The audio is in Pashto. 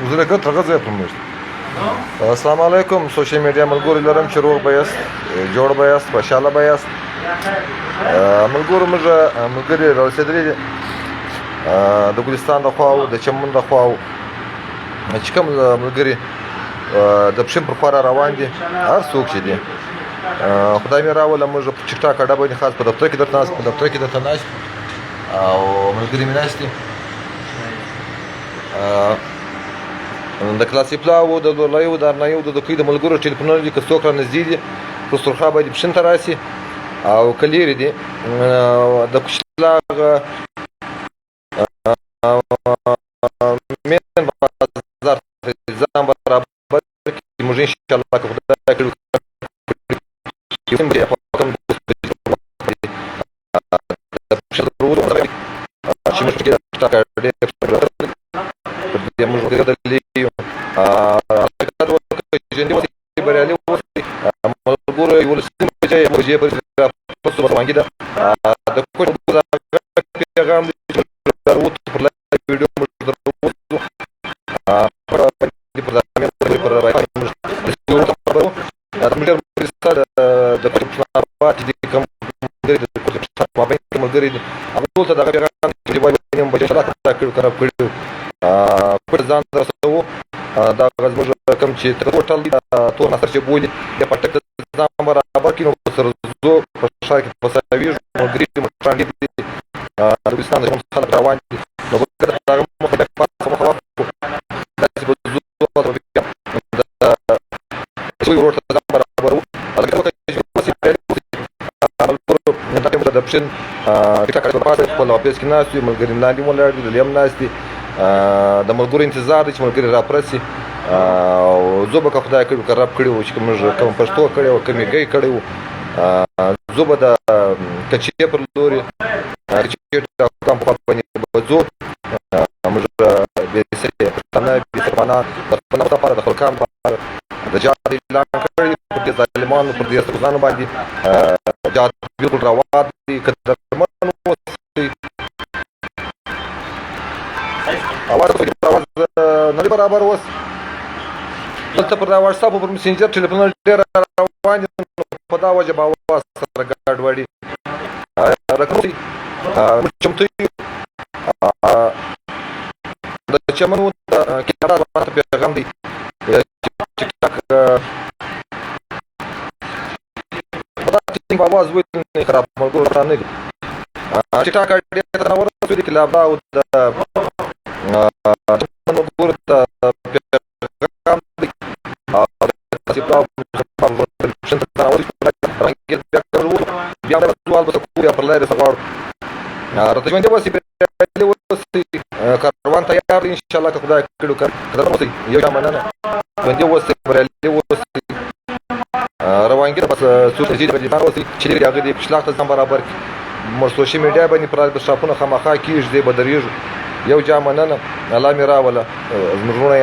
وزرګه ترغه ځای پرمشت السلام علیکم سوشل میډیا ملګرو لرم چې روغ بیاست جوړ بیاست خوشاله بیاست ملګرو موږ ملګري رارسېدلي دي د ګلستان د خوا او د چمن د خوا چې کوم ملګري د پښین پر خوا روان دي هر څوک چې دي خدای مې راوله موږ په ټیک ټاک اډه باندې خاص په دفتر کې درته ناست په دفتر کې درته ناست او ملګري مې ناست دي د کلاسي پلاو د لولیو د ارنایو د دوکۍ د ملګرو ټلیفونونه دي که څوک را نږدې دي په سرخا باندې پښین ته راسي او که لیرې دي د کوچلاغ مین بازار ځان برابر کړي موږ انشاءالله که خدای کړي دا غږ موږ کوم چې ټوټل تور نصر چې بولي د پټک ځان برابر کړي نو سره زو په شای کې پساوي ملګري مشران دي د ګلستان د خلک روان دي نو ګر دا مخ د پاسه مخ وقفو داسې به زو د شوي ورته ځان برابر وو هغه کومه چې وسی په د پښین ټیک ټاک په پاسه خپل اپیس کې ناس ملګري لاندې ولاړ دي لیم ناس دي د ملګرو انتظار دی چې ملګري را پرسي او زه به که خدای کړي که رب کړي وو چې موږ کوم پښتو کړی وو کوم ګی کړی وو زه به د کچې پر لوري کچې ټاکم په باندې به ځو موږ بېسري پښتانه بېسرمانه د خپل لپاره د خلکانو لپاره د جهاد اعلان کړی پر دې ظالمانو پر دې استادانو باندې جهاد بالکل روان دي که درمن اوسئ اواز نه برابر اوس دلته پر دا واتساپ پر مسنجر ټلیفون ډېر روان دي په دا وجه به اواز سره ګډوډي راکړي چمتو د چمنو د کینارا باندې پیغام دی ټیک ټاک دا ټینګ اواز وایي خراب ملګرو نه دي ټیک ټاک ډېر تر ورسېږي کې لا او د ملګرو ته پیغام دی چې په شنت تاوري رنګ بیا د سوال به کوی پر لارې سوار راته ژوند وسی په وسی کاروان تیار ان شاء الله که خدای کړو کړو وسی یو مننه ژوند وسی پر وسی روانګي بس څو چې د دې وسی چې هغه د پښلاخت ځم برابر مر سوشل میډیا باندې پر شاپونه خامخا کیږي د بدریږي یو جامننه الله مې راوله زمرونه